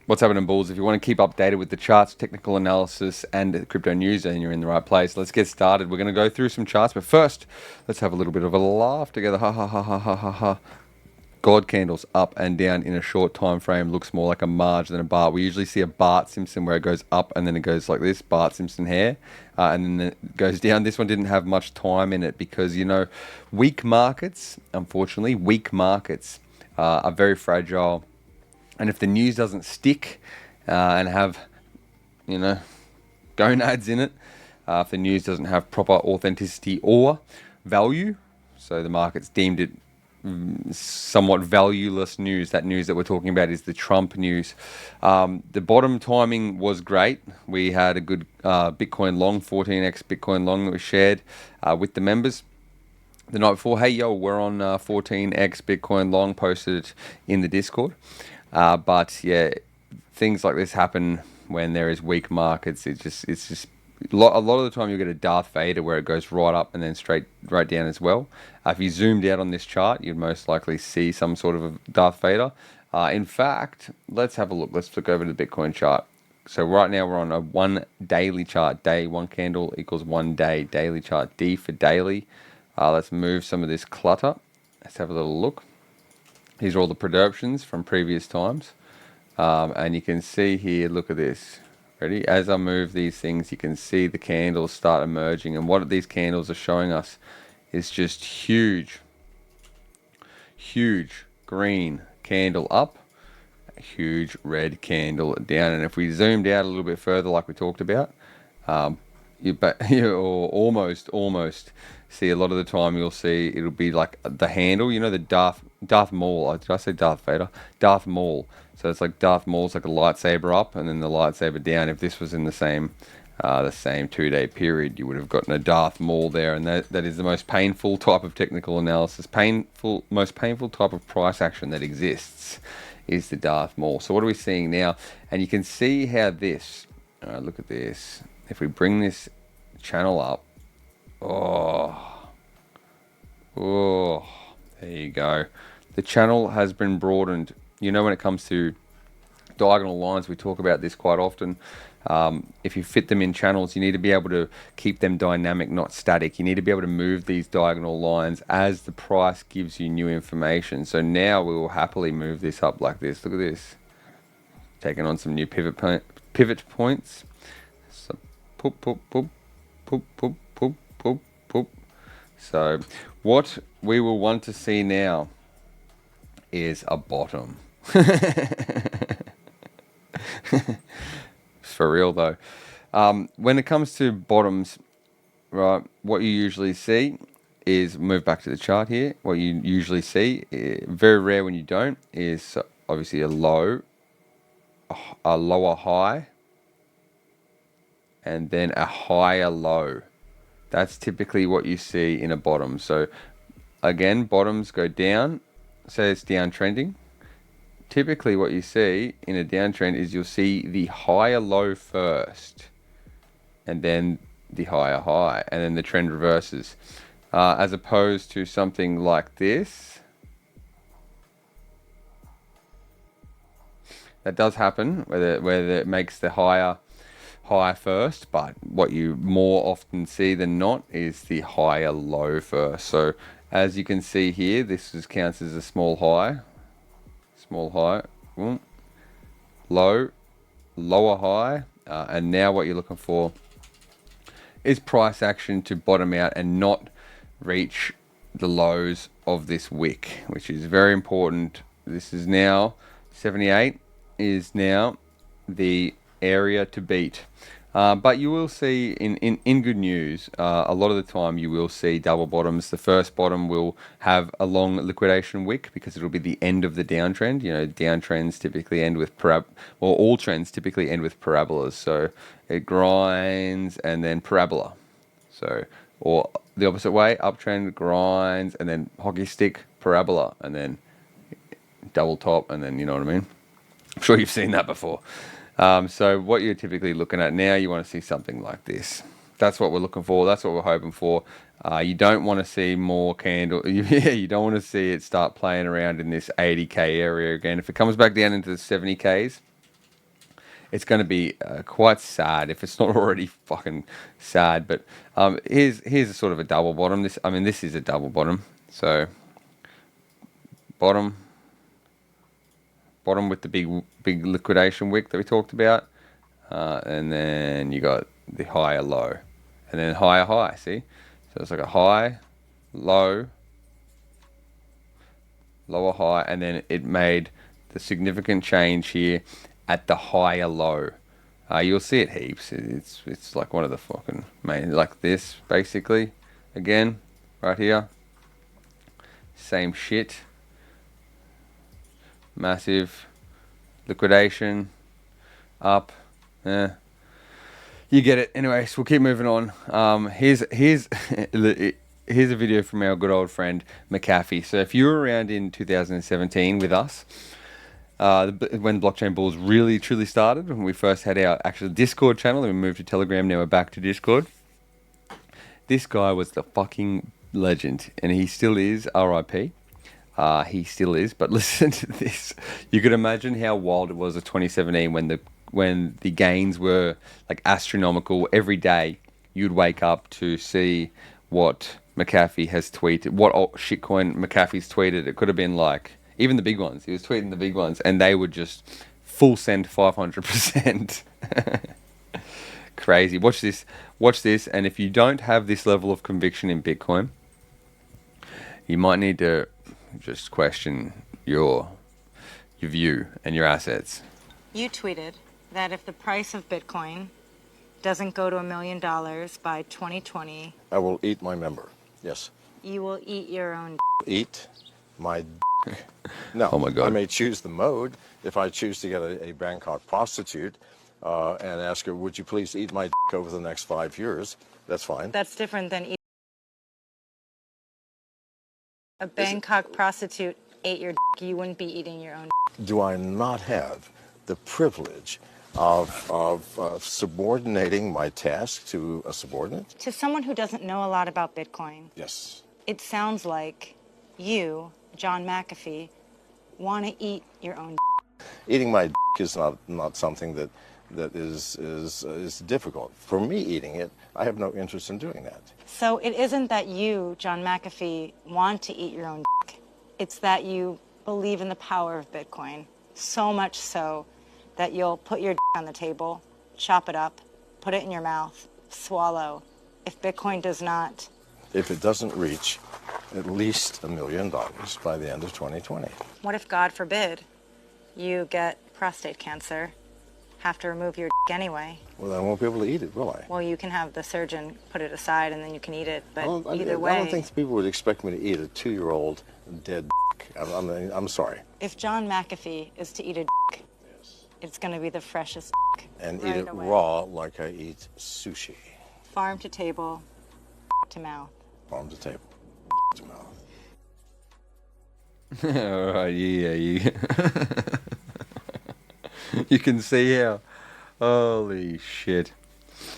What's happening, bulls? If you want to keep updated with the charts, technical analysis, and the crypto news, then you're in the right place. Let's get started. We're going to go through some charts, but first, let's have a little bit of a laugh together. Ha ha ha ha ha ha ha. God candles up and down in a short time frame looks more like a Marge than a Bart. We usually see a Bart Simpson where it goes up and then it goes like this, Bart Simpson hair, and then it goes down. This one didn't have much time in it because, weak markets, unfortunately, are very fragile. And if the news doesn't stick and have, gonads in it, if the news doesn't have proper authenticity or value, so the market's deemed it somewhat valueless news. That news that we're talking about is the Trump news. The bottom timing was great. We had a good Bitcoin long, 14x Bitcoin long that was shared with the members the night before. Hey, yo, we're on 14x Bitcoin long, posted it in the Discord. But yeah, things like this happen when there is weak markets. It's just a lot of the time you'll get a Darth Vader where it goes right up and then right down as well. If you zoomed out on this chart, you'd most likely see some sort of a Darth Vader. In fact, let's have a look. Let's flick over to the Bitcoin chart. So right now we're on a 1 daily chart. Day, one candle equals 1 day. Daily chart. D for daily. Let's move some of this clutter. Let's have a little look. These are all the predictions from previous times. And you can see here, look at this. Ready? As I move these things, you can see the candles start emerging. And what these candles are showing us is just huge green candle up, a huge red candle down. And if we zoomed out a little bit further, like we talked about, you almost see a lot of the time you'll see it'll be like the handle, the Darth Maul. Did I say Darth Vader? Darth Maul. So it's like Darth Maul's like a lightsaber up and then the lightsaber down. If this was in the same 2-day period, you would have gotten a Darth Maul there, and that is the most painful type of technical analysis, most painful type of price action that exists is the Darth Maul. So what are we seeing now? And you can see how this, look at this. If we bring this channel up, there you go. The channel has been broadened. When it comes to diagonal lines, we talk about this quite often. If you fit them in channels, you need to be able to keep them dynamic, not static. You need to be able to move these diagonal lines as the price gives you new information. So now we will happily move this up like this. Look at this. Taking on some new pivot points. So, poop, poop, poop, poop, poop, poop, poop, poop. So what we will want to see now is a bottom. For real though. When it comes to bottoms, right, what you usually see is, move back to the chart here, what you usually see, very rare when you don't, is obviously a lower high and then a higher low. That's typically what you see in a bottom. So again, bottoms go down, say it's downtrending. Typically what you see in a downtrend is you'll see the higher low first and then the higher high, and then the trend reverses, as opposed to something like this. That does happen where it makes the higher high first, but what you more often see than not is the higher low first. So as you can see here, this counts as a small high, low, lower high, and now what you're looking for is price action to bottom out and not reach the lows of this wick, which is very important. This is now 78 is now the area to beat. But you will see in good news, a lot of the time you will see double bottoms. The first bottom will have a long liquidation wick because it'll be the end of the downtrend. Downtrends typically end with all trends typically end with parabolas. So it grinds and then parabola. So, or the opposite way, uptrend, grinds, and then hockey stick, parabola, and then double top, and then, you know what I mean? I'm sure you've seen that before. So what you're typically looking at now, you want to see something like this. That's what we're looking for. That's what we're hoping for. You don't want to see more candle. You don't want to see it start playing around in this 80K area again. If it comes back down into the 70Ks, it's going to be quite sad if it's not already fucking sad. But here's a sort of a double bottom. This is a double bottom. So bottom with the big liquidation wick that we talked about, and then you got the higher low, and then higher high. See, so it's like a high, low, lower high, and then it made the significant change here at the higher low. You'll see it heaps. It's like one of the fucking main, like this basically. Again, right here, same shit. Massive liquidation, up. You get it. Anyway, so we'll keep moving on. Here's here's a video from our good old friend McAfee. So if you were around in 2017 with us, when blockchain bulls really truly started, when we first had our actual Discord channel, and we moved to Telegram, now we're back to Discord. This guy was the fucking legend, and he still is. RIP. He still is, but listen to this. You could imagine how wild it was in 2017 when the gains were like astronomical. Every day you'd wake up to see what McAfee has tweeted, what shitcoin McAfee's tweeted. It could have been like even the big ones. He was tweeting the big ones, and they would just full send 500%. Crazy. Watch this, and if you don't have this level of conviction in Bitcoin, you might need to just question your view and your assets. You tweeted that if the price of Bitcoin doesn't go to $1 million by 2020, I will eat my member. Yes. you will eat your own. Eat my no. Oh my God. I may choose the mode. If I choose to get a Bangkok prostitute and ask her, would you please eat my over the next 5 years? That's fine. That's different than a Bangkok prostitute ate your. You wouldn't be eating your own. Do I not have the privilege of subordinating my task to a subordinate? To someone who doesn't know a lot about Bitcoin, Yes. it sounds like you, John McAfee, want to eat your own. Eating my is not something that is difficult. For me eating it, I have no interest in doing that. So it isn't that you, John McAfee, want to eat your own. It's that you believe in the power of Bitcoin, so much so that you'll put your on the table, chop it up, put it in your mouth, swallow. If Bitcoin does not. If it doesn't reach at least $1 million by the end of 2020. What if, God forbid, you get prostate cancer, have to remove your anyway? Well, I won't be able to eat it, will I? Well, you can have the surgeon put it aside and then you can eat it, but either I don't way. think people would expect me to eat a 2-year-old dead I'm sorry. If John McAfee is to eat a it's going to be the freshest And right eat it away. raw like I eat sushi. Farm to table, to mouth. Farm to table, to mouth. All right, yeah. You can see how, holy shit.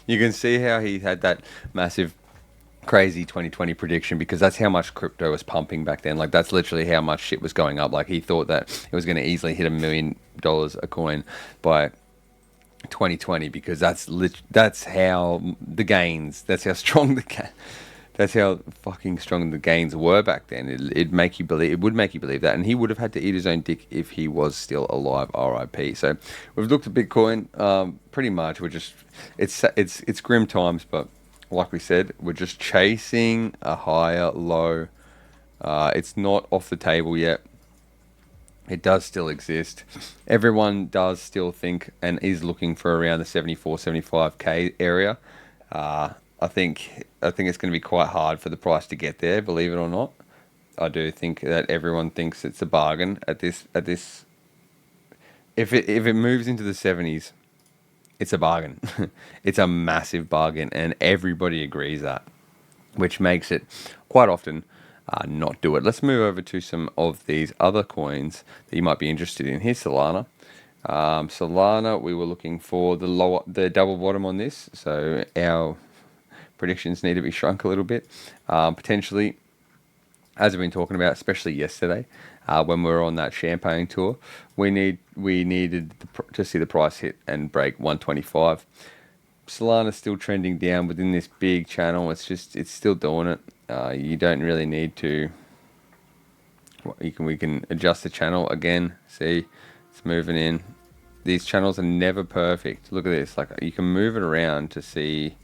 You can see how he had that massive, crazy 2020 prediction, because that's how much crypto was pumping back then. Like, that's literally how much shit was going up. Like, he thought that it was going to easily hit $1 million a coin by 2020, because that's how the gains, that's how strong that's how fucking strong the gains were back then. It would make you believe that, and he would have had to eat his own dick if he was still alive. RIP. So we've looked at Bitcoin. Pretty much, we're just it's grim times, but like we said, we're just chasing a higher low. It's not off the table yet. It does still exist. Everyone does still think and is looking for around the 74, 75k area. I think it's going to be quite hard for the price to get there, believe it or not. I do think that everyone thinks it's a bargain at this. If it moves into the 70s, it's a bargain. It's a massive bargain, and everybody agrees that, which makes it quite often not do it. Let's move over to some of these other coins that you might be interested in. Here's Solana. Solana, we were looking for the double bottom on this, so our predictions need to be shrunk a little bit. Potentially, as we've been talking about, especially yesterday, when we were on that champagne tour. We needed to see the price hit and break 125. Solana's still trending down within this big channel. It's still doing it. You don't really need to. We can adjust the channel again. See, it's moving in. These channels are never perfect. Look at this. Like, you can move it around to see.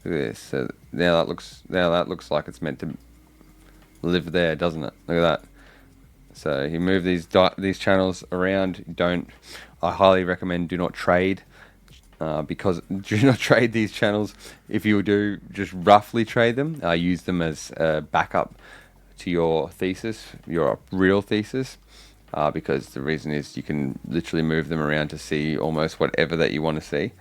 Look at this. So now that looks like it's meant to live there, doesn't it? Look at that. So you move these channels around. I highly recommend do not trade, because do not trade these channels. If you do, just roughly trade them. Use them as a backup to your thesis, your real thesis, because the reason is you can literally move them around to see almost whatever that you want to see.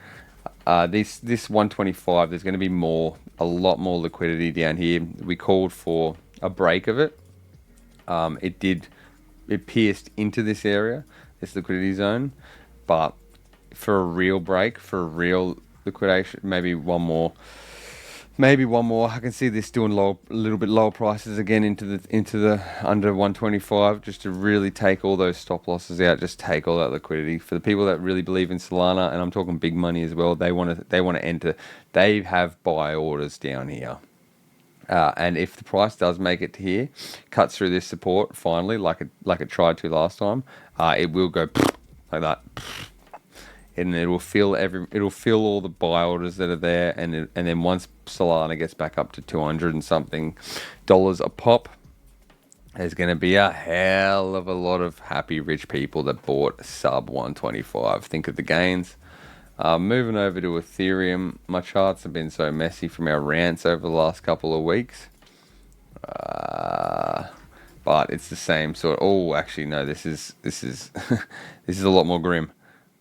This 125, there's going to be a lot more liquidity down here. We called for a break of it. It pierced into this area, this liquidity zone, but for a real break, for a real liquidation, maybe one more. I can see this doing a little bit lower prices again into the under 125, just to really take all those stop losses out, just take all that liquidity. For the people that really believe in Solana, and I'm talking big money as well, they want to enter. They have buy orders down here. And if the price does make it to here, cuts through this support finally, like it tried to last time, it will go like that, and it'll fill all the buy orders that are there, and then once Solana gets back up to 200 and something dollars a pop, there's going to be a hell of a lot of happy rich people that bought sub 125. Think of the gains. Moving over to Ethereum, my charts have been so messy from our rants over the last couple of weeks. But it's the same sort. Oh, actually, no. This is this is a lot more grim.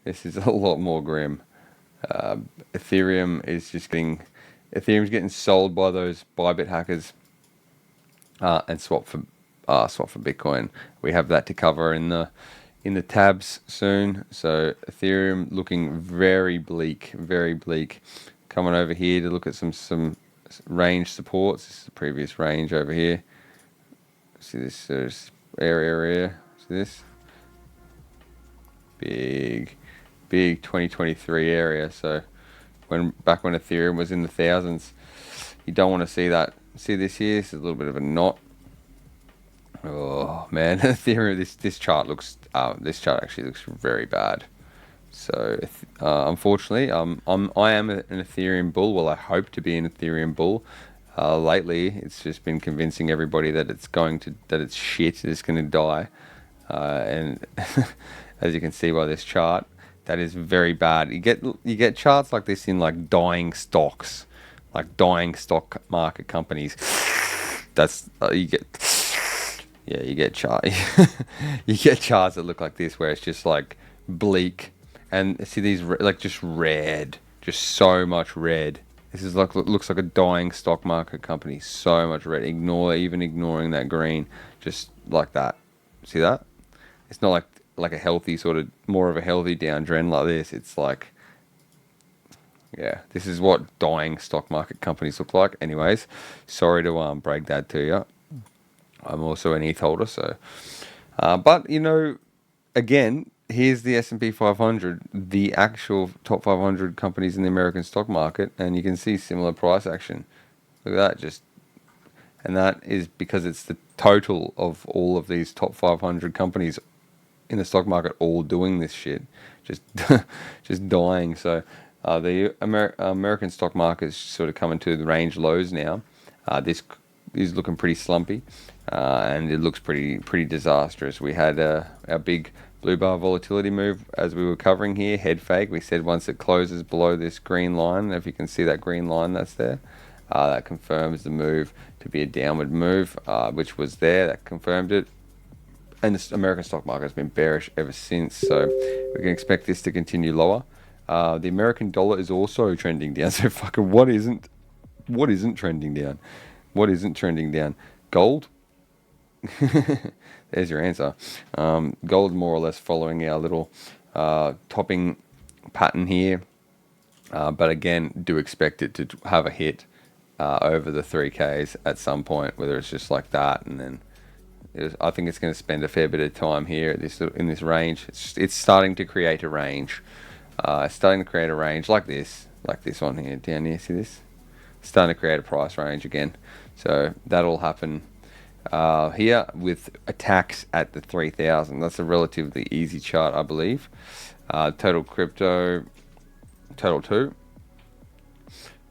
This is a lot more grim. Ethereum's getting sold by those Bybit hackers, and swap for Bitcoin. We have that to cover in the tabs soon. So Ethereum looking very bleak, very bleak. Coming over here to look at some range supports. This is the previous range over here. See this area. See this big 2023 area. So back when Ethereum was in the thousands, you don't want to see that. See this here. This is a little bit of a knot. Oh man, Ethereum. This chart actually looks very bad. So unfortunately, I am an Ethereum bull. Well, I hope to be an Ethereum bull. Lately, it's just been convincing everybody that it's shit. It's going to die. And as you can see by this chart, that is very bad. You get charts like this in like dying stocks, like dying stock market companies. That's you get. Yeah, you get charts that look like this, where it's just like bleak, and see these like just red, just so much red. This is looks like a dying stock market company. So much red. Ignoring that green, just like that. See that? It's not like a healthy sort of more of a healthy downtrend like this. It's like, yeah, this is what dying stock market companies look like. Anyways, sorry to break that to you. I'm also an ETH holder, so. But, again, here's the S&P 500, the actual top 500 companies in the American stock market, and you can see similar price action. Look at that, and that is because it's the total of all of these top 500 companies in the stock market all doing this shit, just dying. So the American stock market is sort of coming to the range lows now. This is looking pretty slumpy. And it looks pretty disastrous. We had our big blue bar volatility move as we were covering here, head fake. We said once it closes below this green line, if you can see that green line that's there, that confirms the move to be a downward move, which was there. That confirmed it. And the American stock market has been bearish ever since, so we can expect this to continue lower. The American dollar is also trending down. So fucking what isn't trending down? What isn't trending down? Gold. There's your answer. Gold more or less following our little topping pattern here, but again, do expect it to have a hit over the 3Ks at some point, whether it's just like that and then I think it's going to spend a fair bit of time here at this in this range. It's starting to create a range. It's starting to create a range like this one here down here. See this? It's starting to create a price range again. So that'll happen here with attacks at the 3,000. That's a relatively easy chart, I believe. Total crypto, total 2.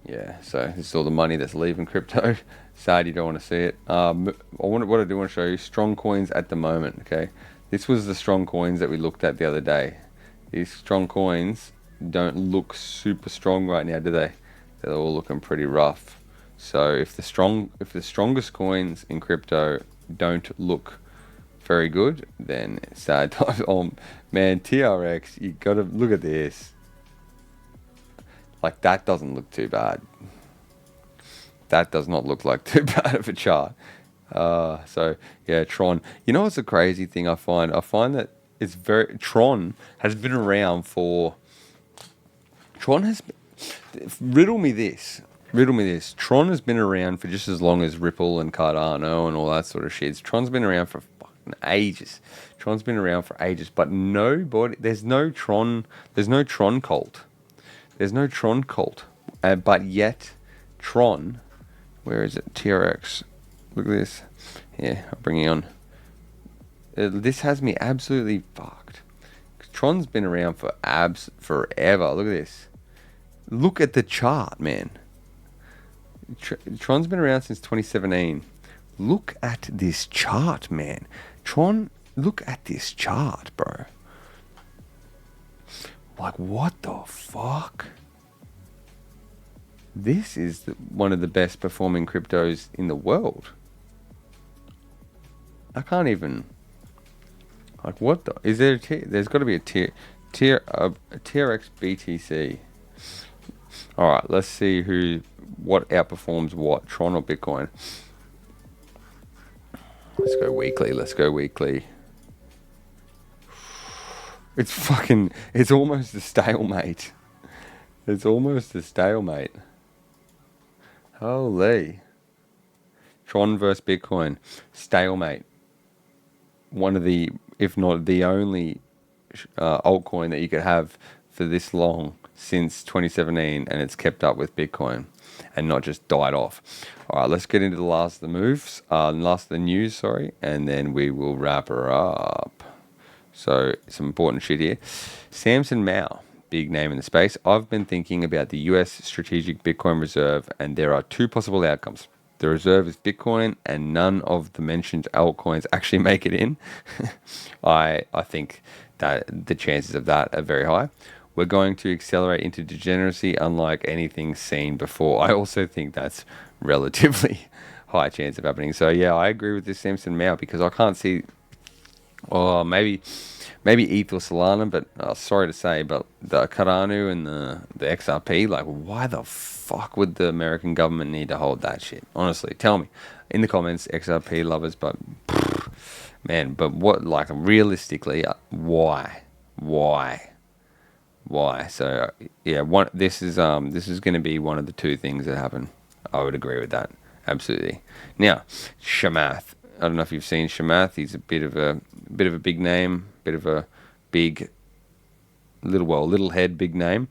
Yeah, so this is all the money that's leaving crypto. Sad you don't want to see it. What I do want to show you, strong coins at the moment, okay? This was the strong coins that we looked at the other day. These strong coins don't look super strong right now, do they? They're all looking pretty rough. So if the strongest coins in crypto don't look very good, then it's sad times. Oh man, TRX, you gotta look at this. Like, that doesn't look too bad. That does not look like too bad of a chart. So yeah, Tron. You know what's a crazy thing I find? I find that Tron has been around for. Riddle me this. Tron has been around for just as long as Ripple and Cardano and all that sort of shit. Tron's been around for fucking ages. But nobody. There's no Tron cult. But yet, Tron. Where is it? TRX. Look at this. Yeah, I'll bring it on. This has me absolutely fucked. Tron's been around for forever. Look at this. Look at the chart, man. Tron's been around since 2017. Look at this chart, man. Tron, look at this chart, bro. Like, what the fuck? This is one of the best performing cryptos in the world. I can't even. Like, what the? Is there there's got to be a TRX BTC. All right, let's see what outperforms what, Tron or Bitcoin. Let's go weekly. It's almost a stalemate. Holy. Tron versus Bitcoin. Stalemate. One of the, if not the only altcoin that you could have for this long since 2017, and it's kept up with Bitcoin and not just died off. All right, let's get into the last of the news, and then we will wrap her up. So, some important shit here. Samson Mow, big name in the space. I've been thinking about the US Strategic Bitcoin Reserve, and there are two possible outcomes. The reserve is Bitcoin, and none of the mentioned altcoins actually make it in. I think that the chances of that are very high. We're going to accelerate into degeneracy unlike anything seen before. I also think that's relatively high chance of happening. So yeah, I agree with this Samson Mow, because I can't see. Oh, maybe ETH or Solana, but sorry to say, but the Cardano and the XRP, like, why the fuck would the American government need to hold that shit? Honestly, tell me in the comments, XRP lovers. But man, but what? Like, realistically, why? So yeah, this is going to be one of the two things that happen. I would agree with that, absolutely. Now, Shamath. I don't know if you've seen Shamath. He's a bit of a big name, bit of a big little head, big name.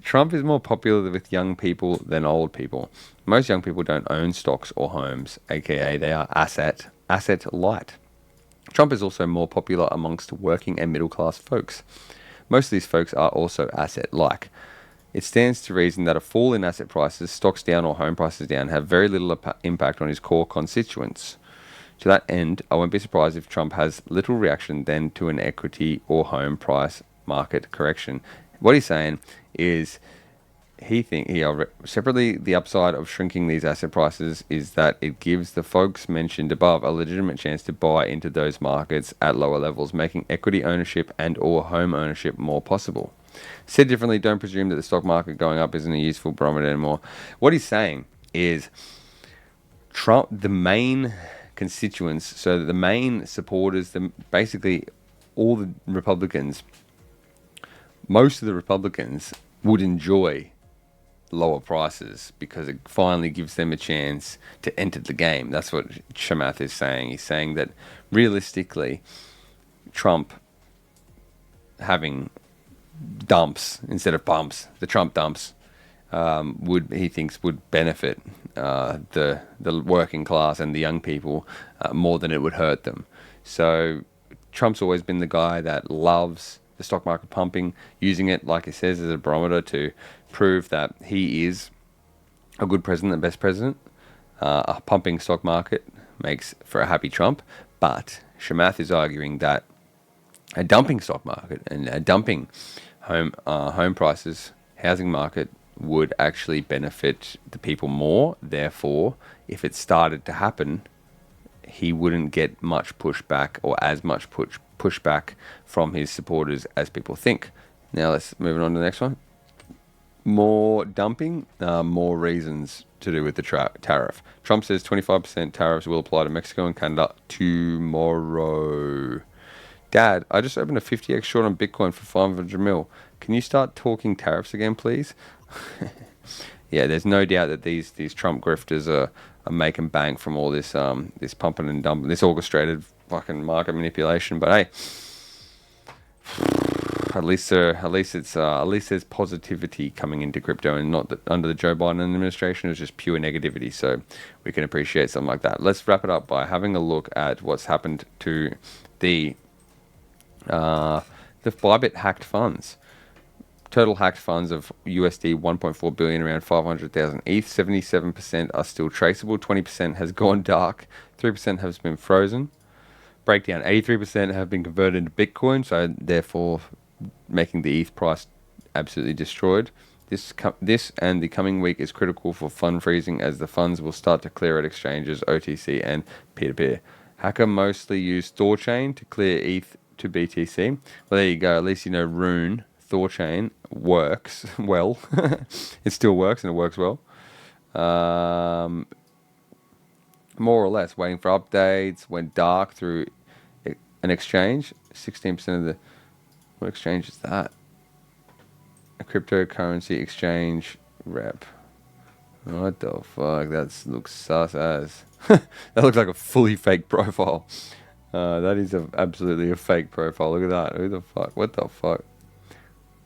Trump is more popular with young people than old people. Most young people don't own stocks or homes, aka they are asset light. Trump is also more popular amongst working and middle class folks. Most of these folks are also asset-like. It stands to reason that a fall in asset prices, stocks down or home prices down, have very little impact on his core constituents. To that end, I won't be surprised if Trump has little reaction then to an equity or home price market correction. What he's saying is separately, the upside of shrinking these asset prices is that it gives the folks mentioned above a legitimate chance to buy into those markets at lower levels, making equity ownership and or home ownership more possible. Said differently, don't presume that the stock market going up isn't a useful barometer anymore. What he's saying is Trump, the main constituents, so the main supporters, basically all the Republicans, most of the Republicans would enjoy lower prices because it finally gives them a chance to enter the game. That's what Chamath is saying. He's saying that realistically, Trump having dumps instead of bumps, the Trump dumps, he thinks would benefit the working class and the young people more than it would hurt them. So Trump's always been the guy that loves the stock market pumping, using it, like he says, as a barometer to prove that he is a good president, the best president. A pumping stock market makes for a happy Trump, but Chamath is arguing that a dumping stock market and a dumping home prices, housing market would actually benefit the people more. Therefore, if it started to happen, he wouldn't get much pushback or as much pushback from his supporters as people think. Now let's move on to the next one. More dumping, more reasons to do with the tariff. Trump says 25% tariffs will apply to Mexico and Canada tomorrow. Dad, I just opened a 50x short on Bitcoin for 500 mil. Can you start talking tariffs again, please? Yeah, there's no doubt that these Trump grifters are making bank from all this this pumping and dumping, this orchestrated fucking market manipulation. But hey, at least there's positivity coming into crypto, and not that under the Joe Biden administration it was just pure negativity. So we can appreciate something like that. Let's wrap it up by having a look at what's happened to the Bybit hacked funds. Total hacked funds of USD 1.4 billion, around 500,000 ETH. 77% are still traceable. 20% has gone dark. 3% has been frozen. Breakdown: 83% have been converted into Bitcoin, so therefore making the ETH price absolutely destroyed. This and the coming week is critical for fund freezing, as the funds will start to clear at exchanges, OTC and peer-to-peer. Hacker mostly used Thorchain to clear ETH to BTC. Well, there you go. At least you know Rune Thorchain works well. It still works, and it works well. More or less, waiting for updates. Went dark through an exchange. 16% of the... What exchange is that? A cryptocurrency exchange rep. What the fuck? That looks sus as. That looks like a fully fake profile. That is absolutely a fake profile. Look at that. Who the fuck? What the fuck?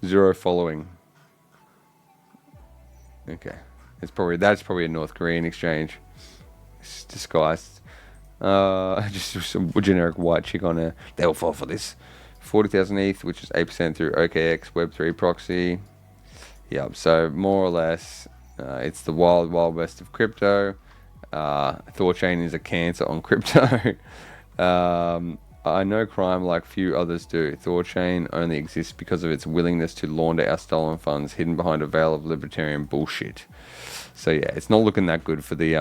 0 following. Okay. That's probably a North Korean exchange. It's disguised. Just some generic white chick on there. They'll fall for this. 40,000 ETH, which is 8% through OKX Web3 proxy. Yeah, so more or less, it's the wild west of crypto. Thorchain is a cancer on crypto. I know crime like few others do. Thorchain only exists because of its willingness to launder our stolen funds, hidden behind a veil of libertarian bullshit. So yeah, it's not looking that good for the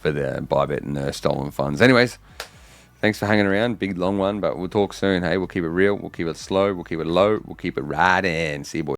Bybit and the stolen funds. Anyways, thanks for hanging around. Big long one, but we'll talk soon. Hey, we'll keep it real. We'll keep it slow. We'll keep it low. We'll keep it riding. See you, boys.